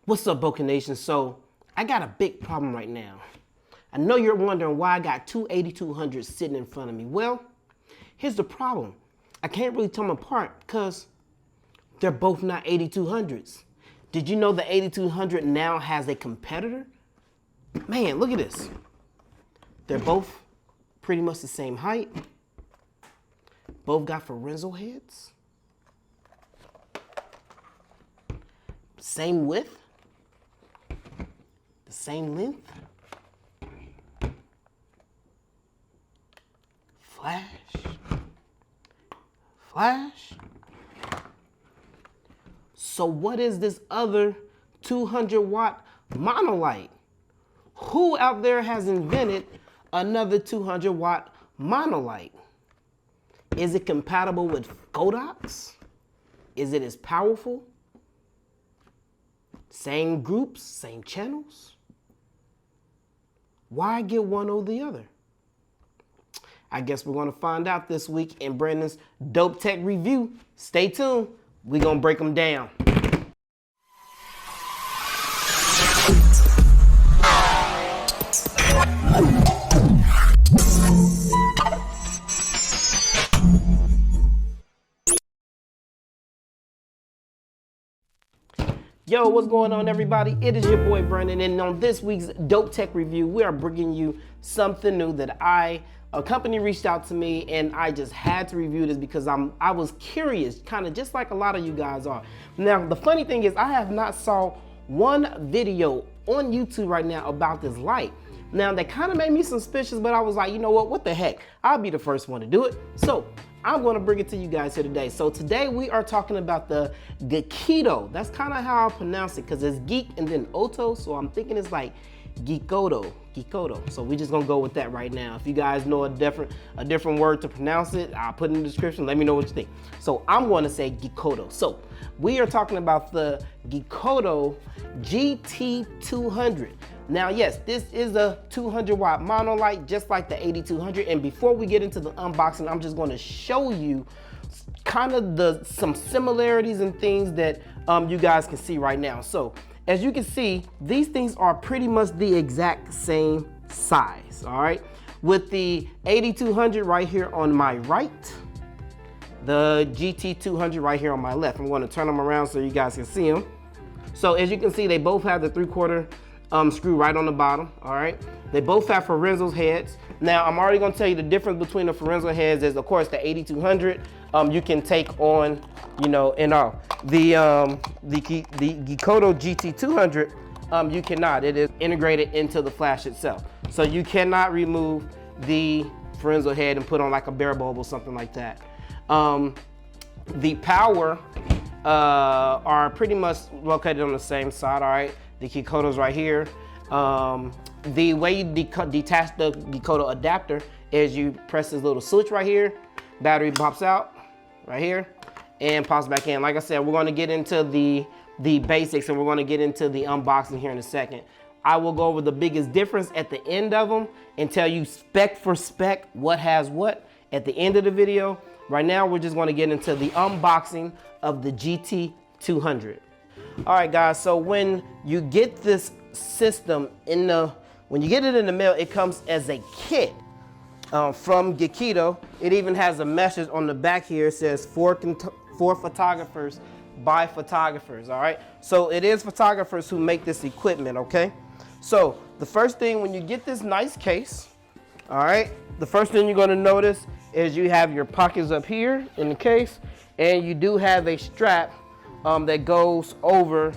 What's up, Boca Nation? So I got a big problem right now. I know you're wondering why I got two 8200s sitting in front of me. Well, here's the problem. I can't really tell them apart because they're both not 8200s. Did you know the 8200 now has a competitor? Man, look at this. They're both pretty much the same height. Both got Ferenzo heads. Same width. The same length. Flash. Flash. So what is this other 200-watt Monolight? Who out there has invented another 200-watt Monolight? Is it compatible with Godox? Is it as powerful? Same groups, same channels? Why get one or the other? I guess we're going to find out this week in Brandon's Dope Tech Review. Stay tuned. We're going to break them down. Yo, what's going on, everybody? It is your boy Brandon, and on this week's Dope Tech Review, we are bringing you something new that a company reached out to me, and I just had to review this because I was curious, kind of just like a lot of you guys are. Now, the funny thing is, I have not saw one video on YouTube right now about this light. Now, that kind of made me suspicious, but I was like, you know what the heck? I'll be the first one to do it. So I'm going to bring it to you guys here today. So today we are talking about the Geekoto. That's kind of how I pronounce it because it's geek and then oto. So I'm thinking it's like Geekoto. So we're just going to go with that right now. If you guys know a different word to pronounce it, I'll put it in the description. Let me know what you think. So I'm going to say Geekoto. So we are talking about the Geekoto GT-200. Now, yes, this is a 200-watt Monolight, just like the 8200. And before we get into the unboxing, I'm just going to show you kind of some similarities and things that you guys can see right now. So, as you can see, these things are pretty much the exact same size, all right? With the 8200 right here on my right, the GT-200 right here on my left. I'm going to turn them around so you guys can see them. So, as you can see, they both have the 3/4 screw right on the bottom, all right? They both have Ferenzo heads. Now, I'm already gonna tell you the difference between the Ferenzo heads is, of course, the 8200, you can take on, you know, and all. The Geekoto GT200, you cannot. It is integrated into the flash itself. So you cannot remove the Ferenzo head and put on like a bare bulb or something like that. The power are pretty much located on the same side, all right? The Geekoto's right here. The way you detach the DeCoteau adapter is you press this little switch right here, battery pops out right here and pops back in. Like I said, we're going to get into the basics and we're going to get into the unboxing here in a second. I will go over the biggest difference at the end of them and tell you spec for spec what has what at the end of the video. Right now, we're just going to get into the unboxing of the GT-200. All right, guys, so when you get this system when you get it in the mail, it comes as a kit from Geekoto. It even has a message on the back here. It says for photographers by photographers, all right? So it is photographers who make this equipment, okay? So the first thing, when you get this nice case, all right, the first thing you're gonna notice is you have your pockets up here in the case, and you do have a strap that goes over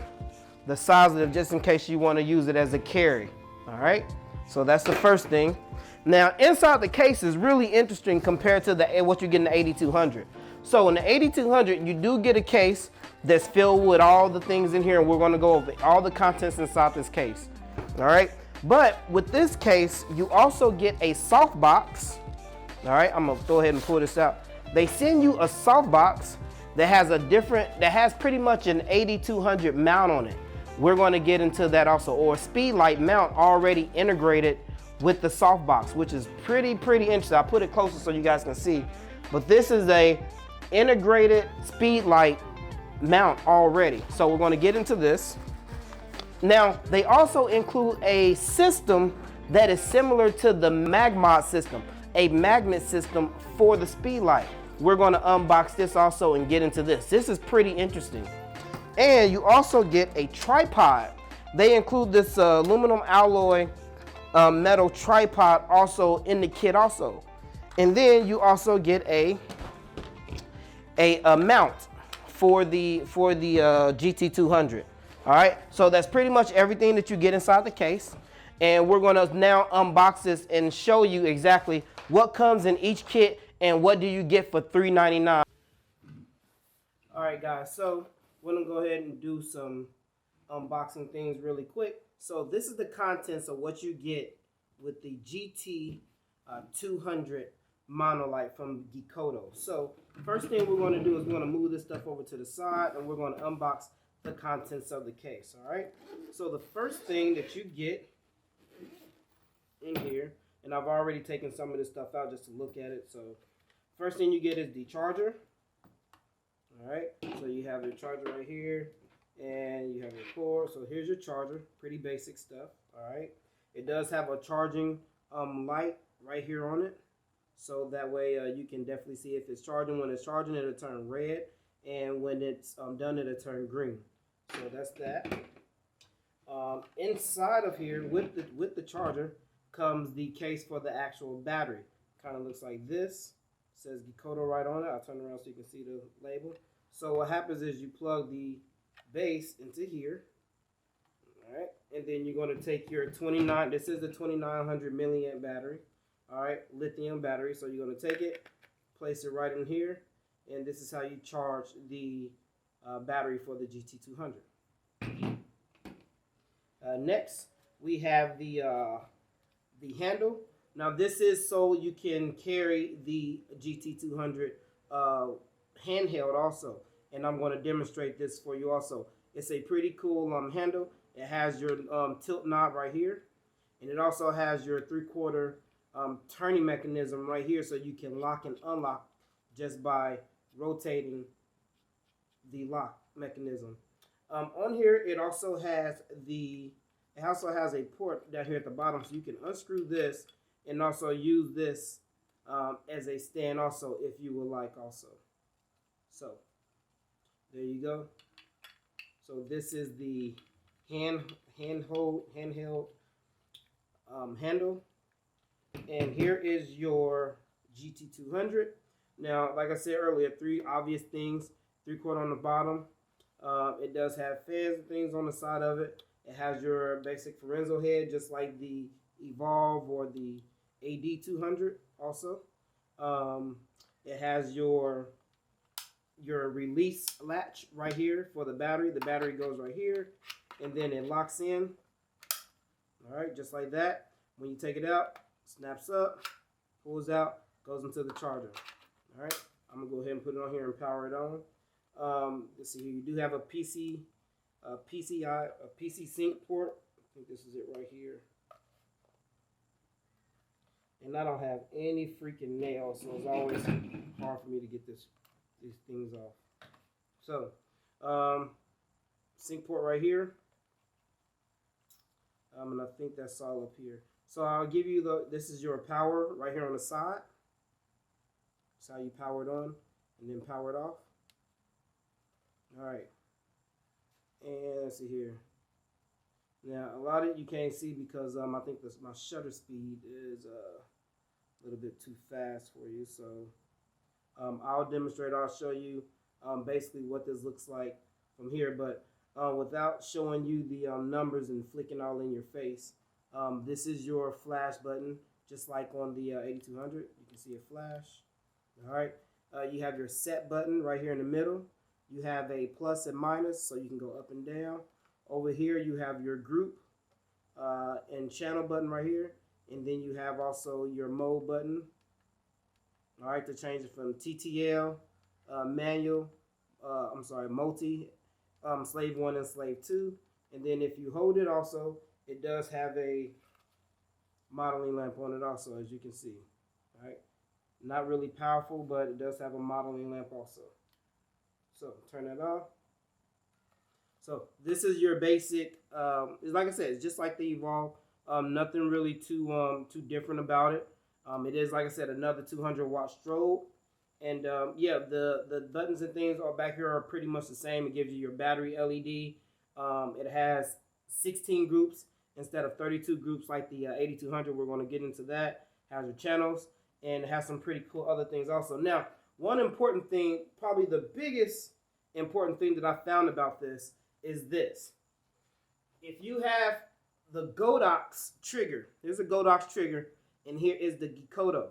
the sides of it just in case you want to use it as a carry. All right, so that's the first thing. Now inside the case is really interesting compared to what you get in the 8200. So in the 8200, you do get a case that's filled with all the things in here, and we're going to go over all the contents inside this case. All right, but with this case, you also get a Softbox. All right, I'm gonna go ahead and pull this out. They send you a Softbox that has pretty much an 8200 mount on it. We're going to get into that also, or a speedlight mount already integrated with the Softbox, which is pretty interesting. I'll put it closer so you guys can see. But this is a integrated speedlight mount already. So we're going to get into this. Now, they also include a system that is similar to the MagMod system, a magnet system for the speed light. We're going to unbox this also and get into this. This is pretty interesting. And you also get a tripod. They include this aluminum alloy metal tripod also in the kit also. And then you also get a mount for the GT-200. All right, so that's pretty much everything that you get inside the case. And we're gonna now unbox this and show you exactly what comes in each kit and what do you get for $3.99. All right, guys, so we're gonna go ahead and do some unboxing things really quick. So this is the contents of what you get with the GT-200 Monolight from Geekoto. So first thing we're gonna do is we're gonna move this stuff over to the side and we're gonna unbox the contents of the case. All right, so the first thing that you get in here, and I've already taken some of this stuff out just to look at it. So first thing you get is the charger. All right, so you have your charger right here and you have your cord. So here's your charger, pretty basic stuff. All right, it does have a charging light right here on it, so that way you can definitely see if it's charging. When it's charging, it'll turn red, and when it's done, it'll turn green. So that's that. Inside of here with the charger comes the case for the actual battery. Kind of looks like this. It says DeCoteau right on it. I'll turn around so you can see the label. So what happens is you plug the base into here. All right, and then you're going to take your 29. This is the 2900 milliamp battery. All right, lithium battery. So you're going to take it, place it right in here, and this is how you charge the battery for the GT-200. Next, we have the handle. Now this is so you can carry the GT-200 handheld also, and I'm going to demonstrate this for you also. It's a pretty cool handle. It has your tilt knob right here, and it also has your 3/4 turning mechanism right here, so you can lock and unlock just by rotating the lock mechanism. On here, it also has a port down here at the bottom, so you can unscrew this and also use this as a stand also if you would like also. So there you go. So this is the handheld handle, and here is your GT-200. Now, like I said earlier, three obvious things: 3/4 on the bottom. It does have fans and things on the side of it. It has your basic Forenzo head, just like the Evolve or the AD200 also. It has your release latch right here for the battery. The battery goes right here, and then it locks in. All right, just like that. When you take it out, snaps up, pulls out, goes into the charger. All right, I'm gonna go ahead and put it on here and power it on. Let's see here. You do have a PC sync port. I think this is it right here. And I don't have any freaking nails, so it's always hard for me to get these things off. So, sync port right here. And I think that's all up here. So I'll give you this is your power right here on the side. That's how you power it on and then power it off. All right. And let's see here. Now, a lot of it you can't see because I think my shutter speed is a little bit too fast for you. So I'll demonstrate. I'll show you basically what this looks like from here. But without showing you the numbers and flicking all in your face, this is your flash button, just like on the AD200. You can see a flash. All right. You have your set button right here in the middle. You have a plus and minus, so you can go up and down. Over here, you have your group and channel button right here. And then you have also your mode button. All right, to change it from TTL, manual, multi, slave 1 and slave 2. And then if you hold it also, it does have a modeling lamp on it also, as you can see. All right, not really powerful, but it does have a modeling lamp also. So turn that off. So this is your basic It's like I said, it's just like the Evolve. Nothing really too different about it. It is, like I said, another 200-watt strobe. And yeah, the buttons and things are back here are pretty much the same. It gives you your battery LED. It has 16 groups instead of 32 groups like the 8200. We're going to get into that. It has your channels, and it has some pretty cool other things also. Now, one important thing, probably the biggest important thing that I found about this is this. If you have the Godox trigger, here's a Godox trigger, and here is the Geekoto.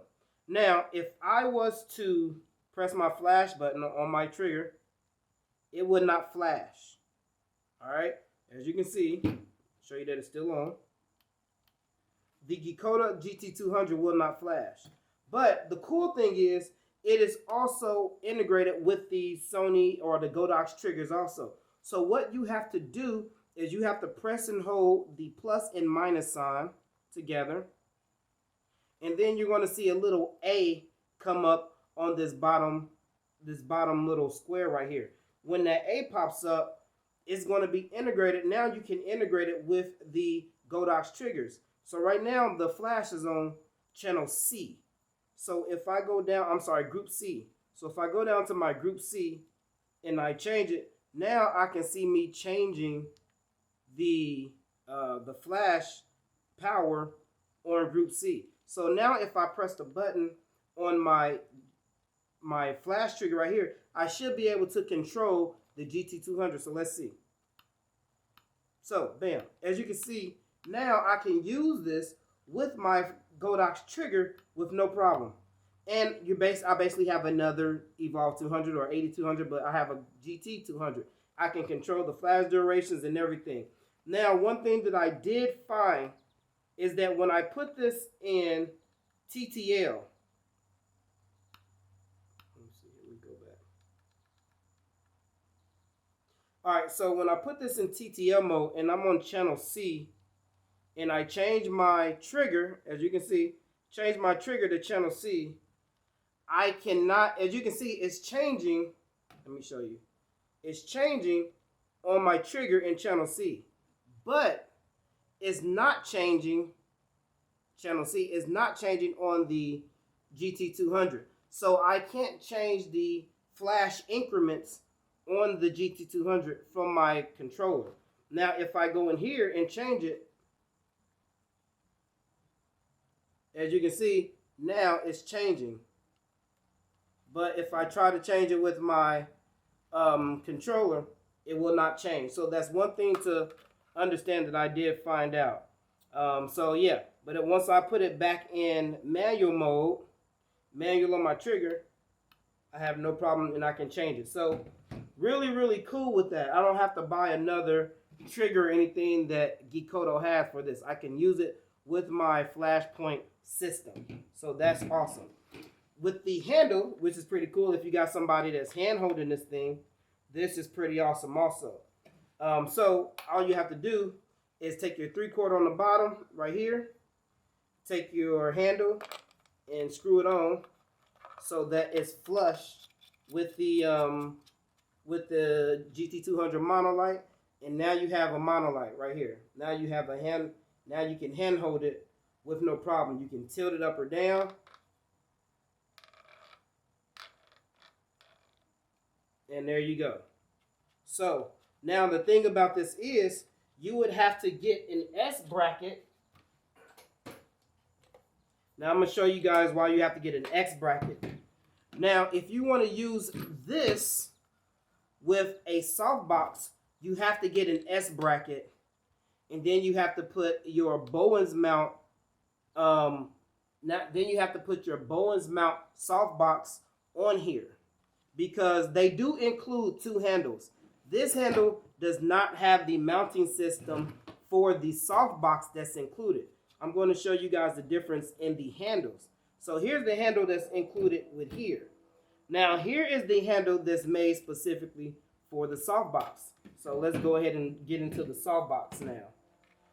Now, if I was to press my flash button on my trigger, it would not flash. All right, as you can see, show you that it's still on. The Geekoto GT-200 will not flash. But the cool thing is, it is also integrated with the Sony or the Godox triggers also. So what you have to do is you have to press and hold the plus and minus sign together. And then you're going to see a little A come up on this bottom little square right here. When that A pops up, it's going to be integrated. Now you can integrate it with the Godox triggers. So right now the flash is on channel C. So if I go down, I'm sorry, group C. So if I go down to my group C and I change it, now I can see me changing the flash power on group C. So now if I press the button on my flash trigger right here, I should be able to control the GT-200. So let's see. So bam, as you can see, now I can use this with my Godox trigger with no problem. And I basically have another Evolve 200 or 8200, but I have a GT-200. I can control the flash durations and everything. Now, one thing that I did find is that when I put this in TTL, let's see, here we go back. All right, so when I put this in TTL mode and I'm on channel C and I change my trigger, as you can see, change my trigger to channel C, I cannot, as you can see, it's changing. Let me show you. It's changing on my trigger in channel C, but it's not changing, channel C is not changing on the GT-200. So I can't change the flash increments on the GT-200 from my controller. Now, if I go in here and change it, as you can see, now it's changing. But if I try to change it with my controller, it will not change. So that's one thing to understand that I did find out. So yeah, but once I put it back in manual mode, manual on my trigger, I have no problem and I can change it. So really, really cool with that. I don't have to buy another trigger or anything that Geekoto has for this. I can use it with my Flashpoint system. So that's awesome. With the handle, which is pretty cool if you got somebody that's hand holding this thing, this is pretty awesome also. So all you have to do is take your 3/4 on the bottom right here, take your handle and screw it on so that it's flush with the GT-200 Monolight, and now you have a Monolight right here. Now you have a hand. Now you can hand hold it with no problem. You can tilt it up or down. And there you go. So now the thing about this is you would have to get an S bracket. Now I'm going to show you guys why you have to get an X bracket. Now if you want to use this with a softbox, you have to get an S bracket. And then you have to put your Bowens mount. Then you have to put your Bowens mount softbox on here, because they do include 2 handles. This handle does not have the mounting system for the softbox that's included. I'm going to show you guys the difference in the handles. So here's the handle that's included with here. Now here is the handle that's made specifically for the softbox. So let's go ahead and get into the softbox now.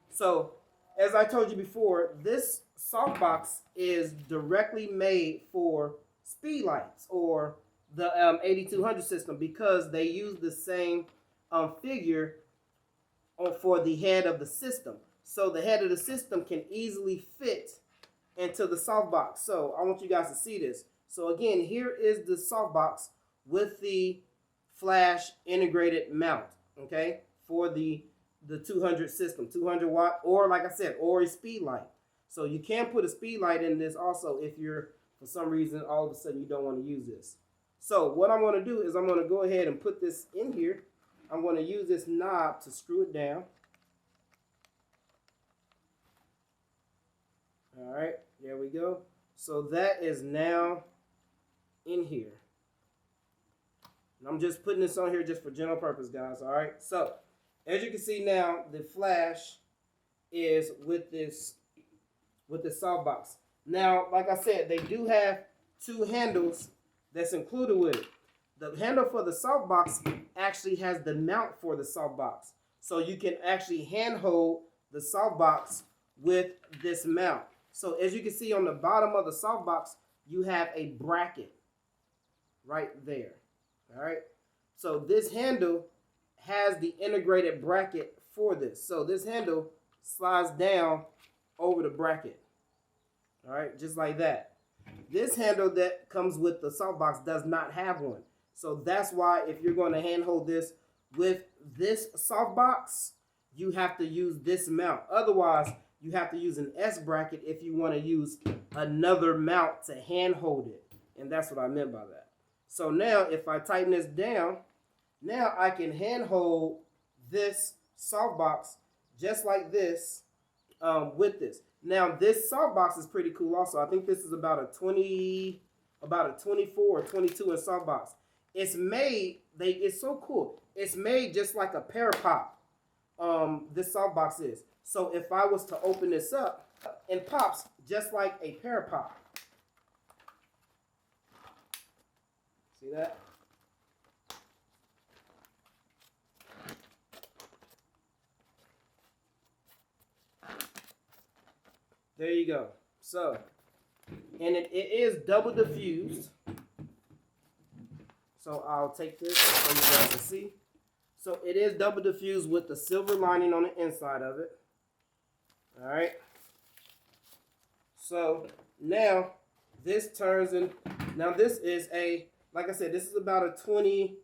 So as I told you before, this softbox is directly made for speed lights or the 8200 system, because they use the same figure for the head of the system. So the head of the system can easily fit into the softbox. So I want you guys to see this. So again, here is the softbox with the flash integrated mount, okay, for the 200 system, 200 watt, or like I said, or a speed light. So you can put a speed light in this also if you're, for some reason, all of a sudden you don't want to use this. So what I'm going to do is I'm going to go ahead and put this in here. I'm going to use this knob to screw it down. All right, there we go. So that is now in here. And I'm just putting this on here just for general purpose, guys. All right. So as you can see now, the flash is with this softbox. Now, like I said, they do have two handles that's included with it. The handle for the softbox actually has the mount for the softbox. So you can actually handhold the softbox with this mount. So as you can see on the bottom of the softbox, you have a bracket right there. All right. So this handle has the integrated bracket for this. So this handle slides down over the bracket. All right, just like that. This handle that comes with the softbox does not have one. So that's why if you're going to handhold this with this softbox, you have to use this mount. Otherwise, you have to use an S bracket if you want to use another mount to handhold it. And that's what I meant by that. So now if I tighten this down, now I can handhold this softbox just like this with this. Now this softbox is pretty cool also. I think this is about a 24 or 22 inch softbox. It's made, it's so cool. It's made just like a parapop. This softbox is. So if I was to open this up, it pops just like a parapop. See that? There you go. So, and it is double diffused. So I'll take this so you guys can see. So it is double diffused with the silver lining on the inside of it. All right. So now this turns in. Now this is a, like I said, this is about a 20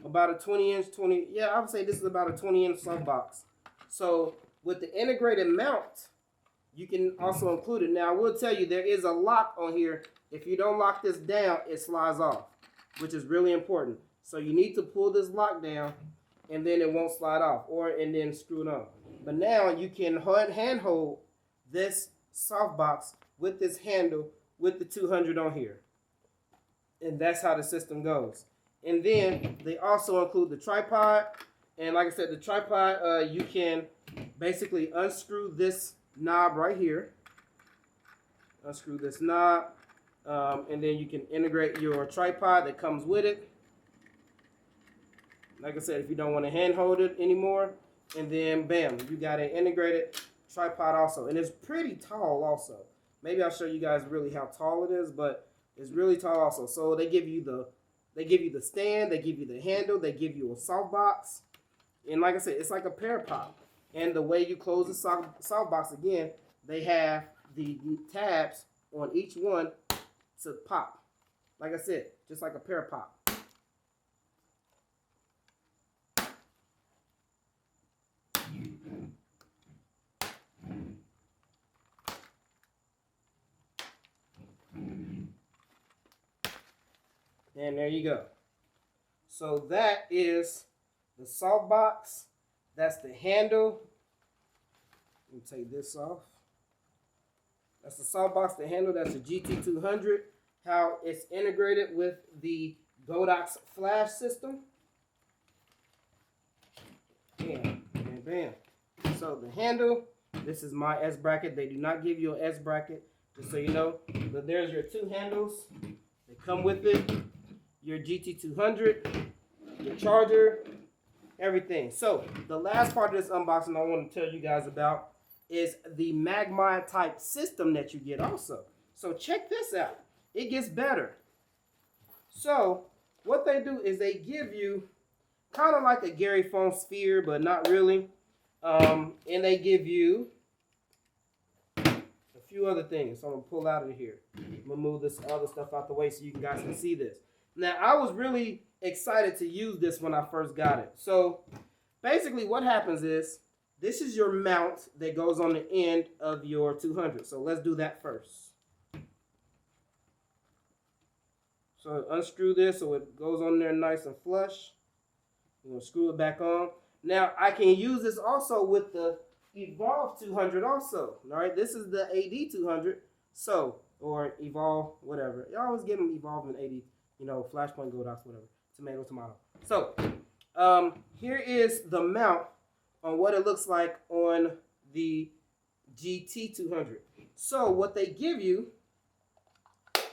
inch, yeah, I would say this is about a 20 inch softbox. So with the integrated mount, you can also include it. Now I will tell you there is a lock on here. If you don't lock this down, it slides off, which is really important. So you need to pull this lock down and then it won't slide off, and then screw it on. But now you can handhold this softbox with this handle with the 200 on here. And that's how the system goes. And then they also include the tripod. And like I said, the tripod, you can basically unscrew this knob right here. Unscrew this knob. And then you can integrate your tripod that comes with it. Like I said, if you don't want to handhold it anymore. And then, bam, you got an integrated tripod also. And it's pretty tall also. Maybe I'll show you guys really how tall it is, but it's really tall also. So they give you the stand, they give you the handle, they give you a softbox. And like I said, it's like a parapop. And the way you close the softbox, again, they have the tabs on each one to pop. Like I said, just like a parapop. And there you go. So that is the softbox. That's the handle. Let me take this off. That's the softbox, the handle. That's the GT-200. How it's integrated with the Godox flash system. Bam, bam, bam. So the handle, this is my S bracket. They do not give you an S bracket, just so you know. But there's your two handles. They come with it. Your GT-200, your charger, everything. So the last part of this unboxing I want to tell you guys about is the Magma type system that you get also. So check this out. It gets better. So what they do is they give you kind of like a Gary Phone sphere, but not really. And they give you a few other things. So I'm gonna pull out of here. I'm gonna move this other stuff out the way so you guys can see this. Now, I was really excited to use this when I first got it. So basically what happens is, this is your mount that goes on the end of your 200. So let's do that first. So unscrew this so it goes on there nice and flush. We're gonna screw it back on. Now I can use this also with the Evolve 200 also. All right, this is the AD200. So, or Evolve, whatever. You always get them Evolve and AD, you know, Flashpoint, Godox, whatever. Tomato, tomato. So, here is the mount on what it looks like on the GT-200. So what they give you,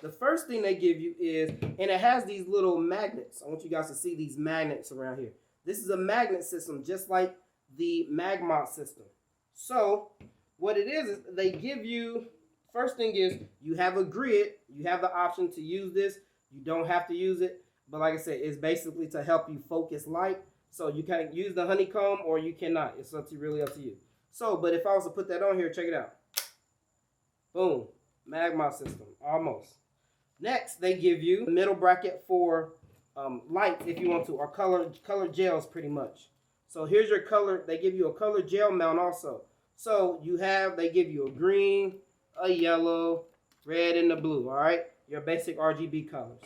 the first thing they give you is, and it has these little magnets. I want you guys to see these magnets around here. This is a magnet system just like the Magmont system. So what it is they give you, first thing is you have a grid. You have the option to use this. You don't have to use it. But like I said, it's basically to help you focus light. So you can use the honeycomb or you cannot. It's really up to you. So, but if I was to put that on here, check it out. Boom. Magma system. Almost. Next, they give you a middle bracket for lights if you want to, or color gels pretty much. So here's your color. They give you a color gel mount also. So they give you a green, a yellow, red, and a blue. All right. Your basic RGB colors.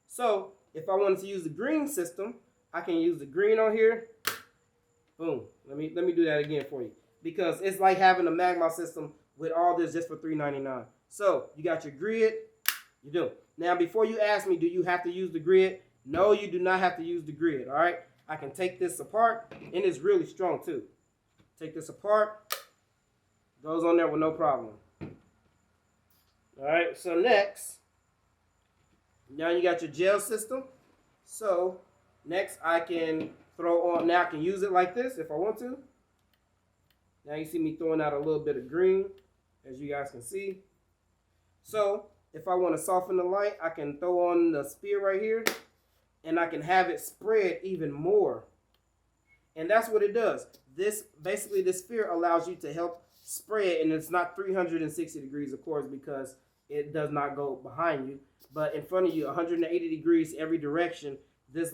So if I wanted to use the green system, I can use the green on here. Boom. Let me do that again for you, because it's like having a Magma system with all this just for $3.99. So you got your grid. You do. Now, before you ask me, do you have to use the grid? No, you do not have to use the grid. All right. I can take this apart, and it's really strong too. Take this apart. Goes on there with no problem. All right. So next, now you got your gel system. So next, I can throw on, now I can use it like this if I want to. Now you see me throwing out a little bit of green, as you guys can see. So if I want to soften the light, I can throw on the sphere right here, and I can have it spread even more. And that's what it does. This sphere allows you to help spread, and it's not 360 degrees, of course, because it does not go behind you, but in front of you, 180 degrees every direction. This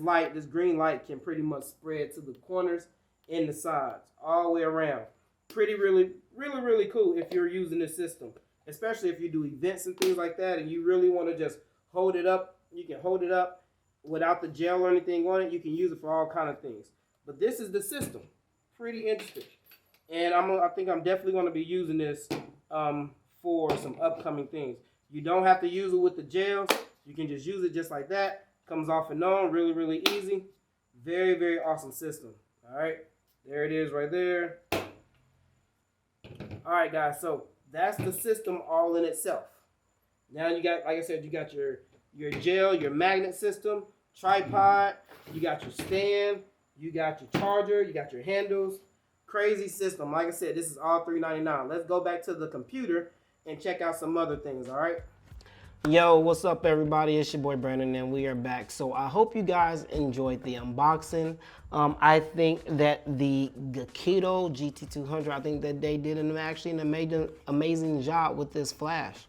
green light can pretty much spread to the corners and the sides, all the way around. Really cool if you're using this system, especially if you do events and things like that, and you really want to just hold it up. You can hold it up without the gel or anything on it. You can use it for all kind of things. But this is the system. Pretty interesting. And I think I'm definitely going to be using this for some upcoming things. You don't have to use it with the gels. You can just use it just like that. Comes off and on, really easy. Very awesome system. All right, there it is right there. All right, guys, so that's the system all in itself. Now you got, like I said, you got your gel, your magnet system, tripod, you got your stand, you got your charger, you got your handles. Crazy system. Like I said, this is all $3.99. Let's go back to the computer and check out some other things, all right? Yo, what's up, everybody? It's your boy Brandon, and we are back. So I hope you guys enjoyed the unboxing. I think that the Geekoto Gt-200, I think that they did an amazing job with this flash.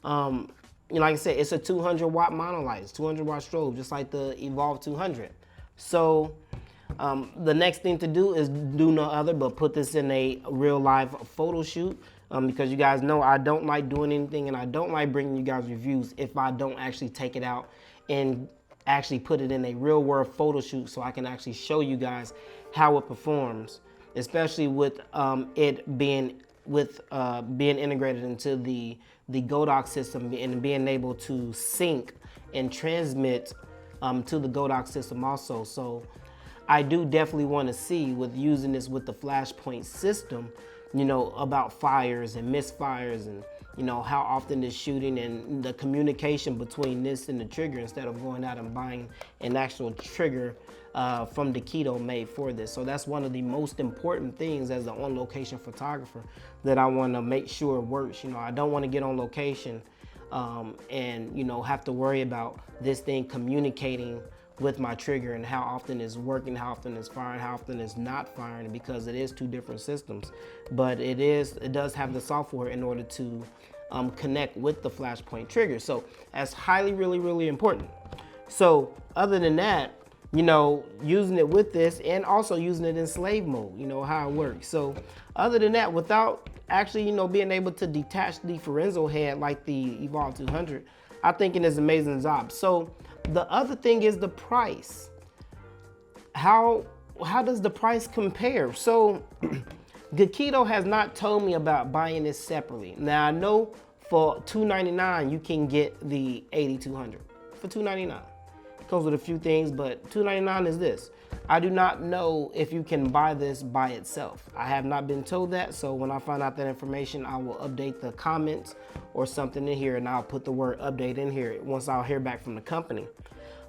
You know, like I said, it's a 200 watt monolight. It's 200 watt strobe, just like the Evolve 200. So the next thing to do is do no other but put this in a real live photo shoot. Because you guys know I don't like doing anything, and I don't like bringing you guys reviews if I don't actually take it out and actually put it in a real world photo shoot, so I can actually show you guys how it performs, especially with it being integrated into the Godox system and being able to sync and transmit to the Godox system also. So I do definitely want to see, with using this with the Flashpoint system, you know, about fires and misfires, and you know how often it's shooting, and the communication between this and the trigger, instead of going out and buying an actual trigger from DeCoteau made for this. So that's one of the most important things as an on-location photographer that I want to make sure works. You know, I don't want to get on location and you know have to worry about this thing communicating with my trigger and how often it's working, how often it's firing, how often it's not firing, because it is two different systems. But it does have the software in order to connect with the flashpoint trigger. So that's highly, really important. So other than that, you know, using it with this and also using it in slave mode, you know, how it works. So other than that, without actually, you know, being able to detach the Forenzo head like the Evolve 200, I think it is an amazing job. So the other thing is the price. How does the price compare? So Geekoto has not told me about buying this separately. Now I know for $299 you can get the AD200 for $299. It comes with a few things, but $299 is this. I do not know if you can buy this by itself. I have not been told that, so when I find out that information, I will update the comments or something in here, and I'll put the word update in here once I'll hear back from the company.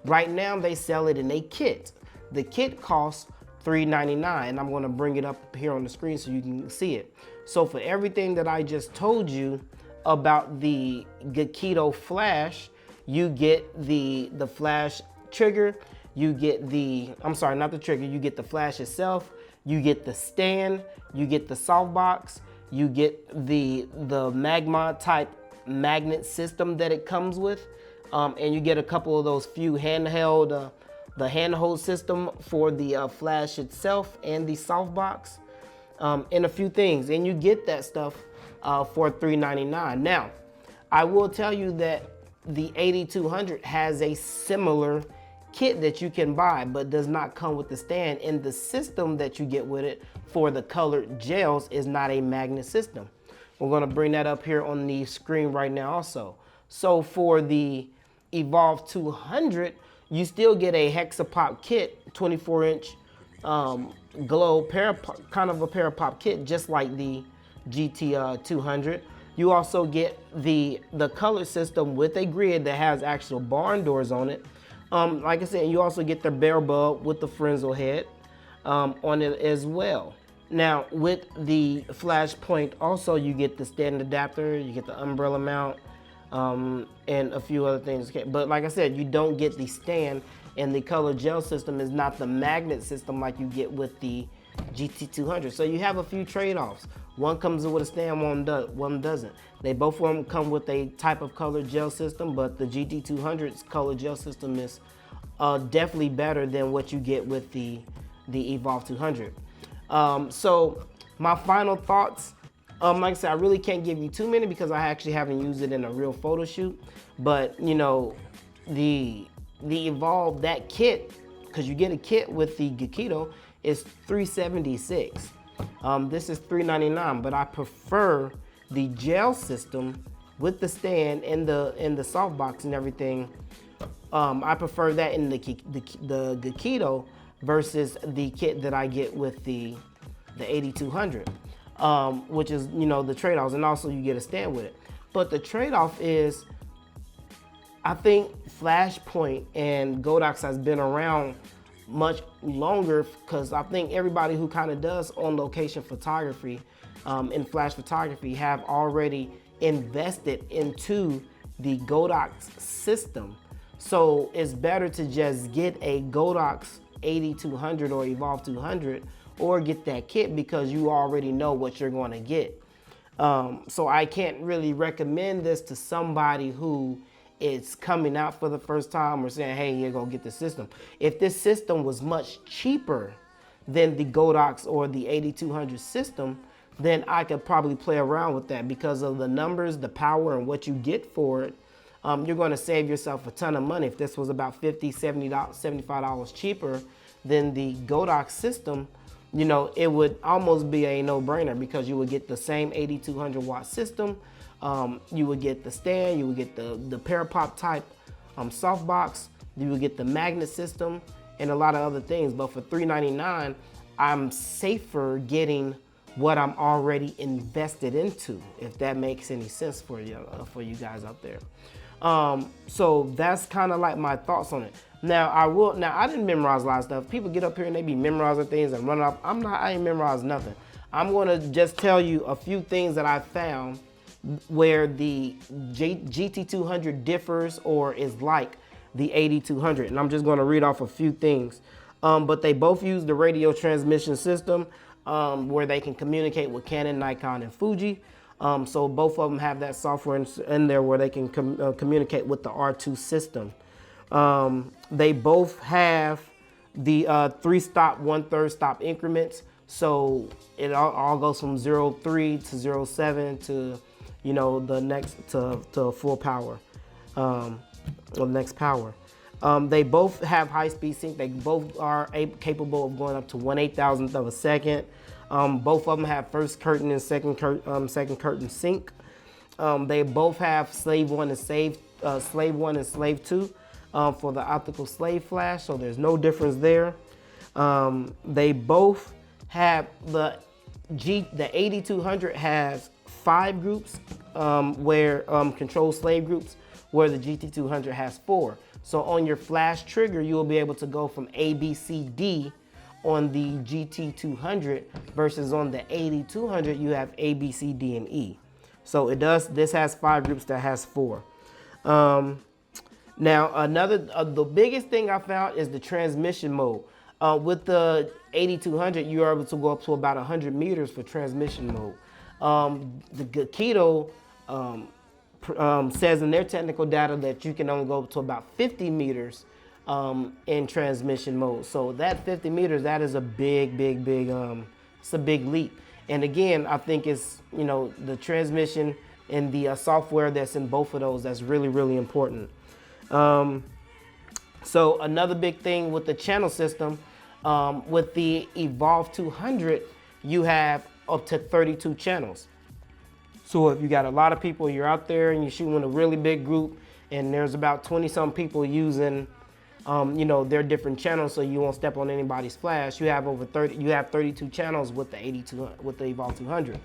Right now, they sell it in a kit. The kit costs $399, and I'm gonna bring it up here on the screen so you can see it. So for everything that I just told you about the Geekoto flash, you get the flash trigger, you get the, I'm sorry, not the trigger, you get the flash itself, you get the stand, you get the softbox, you get the magma type magnet system that it comes with, and you get a couple of those few handheld, the handhold system for the flash itself and the softbox, and a few things, and you get that stuff for $399. Now, I will tell you that the AD200 has a similar kit that you can buy, but does not come with the stand, and the system that you get with it for the colored gels is not a magnet system. We're gonna bring that up here on the screen right now also. So for the Evolve 200, you still get a Hexapop kit, 24-inch glow kind of a parapop kit, just like the GT-200. You also get the color system with a grid that has actual barn doors on it. Like I said, you also get the bare bulb with the Forenzo head on it as well. Now with the Flashpoint also, you get the stand adapter, you get the umbrella mount, and a few other things. But like I said, you don't get the stand, and the color gel system is not the magnet system like you get with the GT-200. So you have a few trade-offs. One comes with a stand, one doesn't. They both of them come with a type of color gel system, but the GT-200's color gel system is definitely better than what you get with the Evolve 200. So my final thoughts, like I said, I really can't give you too many because I actually haven't used it in a real photo shoot. But you know, the Evolve, that kit, because you get a kit with the Geekoto, is $376. This is $399, but I prefer the gel system with the stand and the softbox and everything. I prefer that in the Geekoto versus the kit that I get with the AD200, which is, you know, the trade-offs, and also you get a stand with it. But the trade-off is, I think Flashpoint and Godox has been around much longer, because I think everybody who kind of does on location photography in flash photography have already invested into the Godox system. So it's better to just get a Godox AD200 or Evolve 200 or get that kit, because you already know what you're going to get. So I can't really recommend this to somebody who is coming out for the first time or saying, hey, you're gonna get the system. If this system was much cheaper than the Godox or the AD200 system, then I could probably play around with that because of the numbers, the power, and what you get for it. You're gonna save yourself a ton of money. If this was about $50, $70, $75 cheaper than the Godox system, you know, it would almost be a no-brainer, because you would get the same 8200 watt system. You would get the stand, you would get the parapop type softbox, you would get the magnet system, and a lot of other things. But for $399, I'm safer getting what I'm already invested into, if that makes any sense for you guys out there. So that's kind of like my thoughts on it. Now I didn't memorize a lot of stuff. People get up here and they be memorizing things and running off. I ain't memorized nothing. I'm gonna just tell you a few things that I found where the GT200 differs or is like the AD200. And I'm just going to read off a few things. But they both use the radio transmission system where they can communicate with Canon, Nikon, and Fuji. So both of them have that software in there where they can communicate with the R2 system. They both have the 3-stop, 1/3 stop increments. So it all goes from 0.3 to 0.7 to, you know, the next to full power, or the next power. They both have high-speed sync. They both are capable of going up to 1/8,000th of a second. Both of them have first curtain and second curtain sync. They both have slave 1 and slave 2 for the optical slave flash, so there's no difference there. They both have the AD200 has 5 groups where control slave groups, where the GT200 has 4. So on your flash trigger, you will be able to go from A, B, C, D on the GT200 versus on the AD200, you have A, B, C, D, and E. So this has 5 groups, that has 4. Now, the biggest thing I found is the transmission mode. With the AD200, you're able to go up to about 100 meters for transmission mode. The Geekoto says in their technical data that you can only go up to about 50 meters in transmission mode. So that 50 meters, that is a big, it's a big leap. And again, I think it's, you know, the transmission and the software that's in both of those, that's really, really important. So another big thing with the channel system, with the Evolve 200, you have up to 32 channels. So if you got a lot of people, you're out there and you're shooting a really big group, and there's about 20-some people using, you know, their different channels, so you won't step on anybody's flash. You have 32 channels with the with the Evolve 200.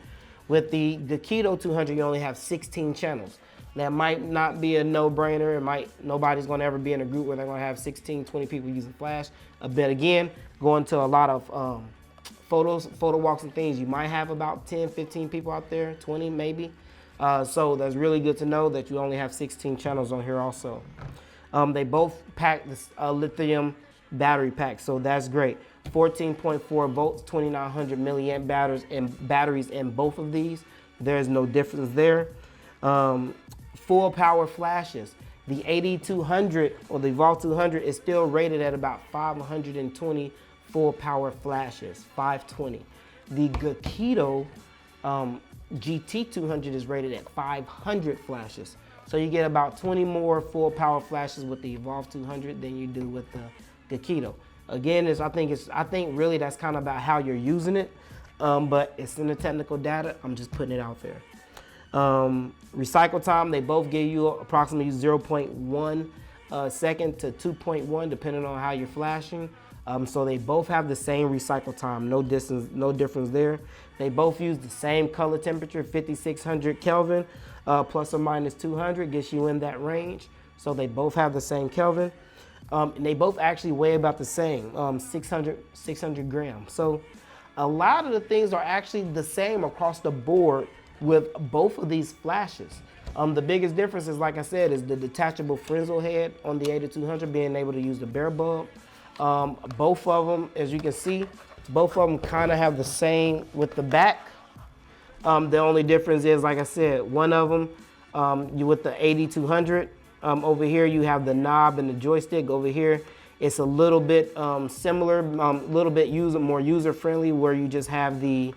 With the Geekoto 200, you only have 16 channels. That might not be a no-brainer. Nobody's going to ever be in a group where they're going to have 16, 20 people using flash. But again, going to a lot of photo walks and things, you might have about 10, 15 people out there, 20 maybe. So that's really good to know that you only have 16 channels on here also. They both pack this lithium battery pack, so that's great. 14.4 volts, 2900 milliamp batteries in both of these. There's no difference there. Full power flashes. The AD200 or the Evolve 200 is still rated at about 520 full power flashes, 520. The Geekoto GT-200 is rated at 500 flashes. So you get about 20 more full power flashes with the Evolve 200 than you do with the Geekoto. Again, I think really that's kind of about how you're using it, but it's in the technical data. I'm just putting it out there. Recycle time, they both give you approximately 0.1 second to 2.1 depending on how you're flashing. So they both have the same recycle time, no difference there. They both use the same color temperature, 5600 Kelvin, plus or minus 200 gets you in that range. So they both have the same Kelvin. And they both actually weigh about the same, 600 grams. So a lot of the things are actually the same across the board with both of these flashes. The biggest difference is, like I said, is the detachable Fresnel head on the AD200, being able to use the bare bulb. Both of them, as you can see, both of them kind of have the same with the back. The only difference is, like I said, one of them, with the AD200, over here you have the knob and the joystick. Over here, it's a little bit similar, a little bit more user-friendly, where you just have the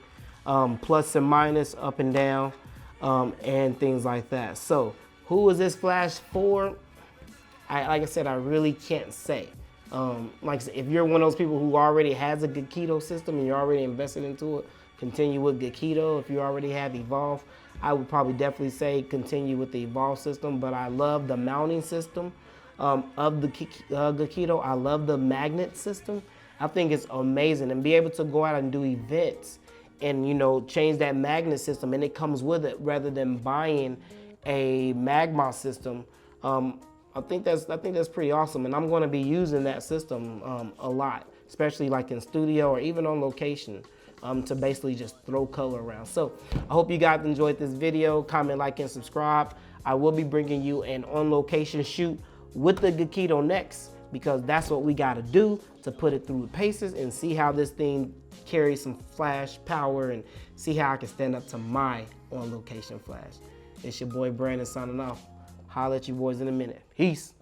plus and minus, up and down, and things like that. So who is this flash for? Like I said, I really can't say. Like I said, if you're one of those people who already has a Geekoto system and you're already invested into it, continue with Geekoto. If you already have Evolve, I would probably definitely say continue with the Evolve system. But I love the mounting system of the Geekoto. I love the magnet system. I think it's amazing, and be able to go out and do events and, you know, change that magnet system, and it comes with it rather than buying a magma system. I think that's pretty awesome, and I'm going to be using that system a lot, especially like in studio or even on location, to basically just throw color around. So I hope you guys enjoyed this video. Comment, like, and subscribe. I will be bringing you an on location shoot with the Geekoto next, because that's what we gotta do to put it through the paces and see how this thing carries some flash power and see how I can stand up to my on location flash. It's your boy Brandon signing off. Holla at you boys in a minute. Peace.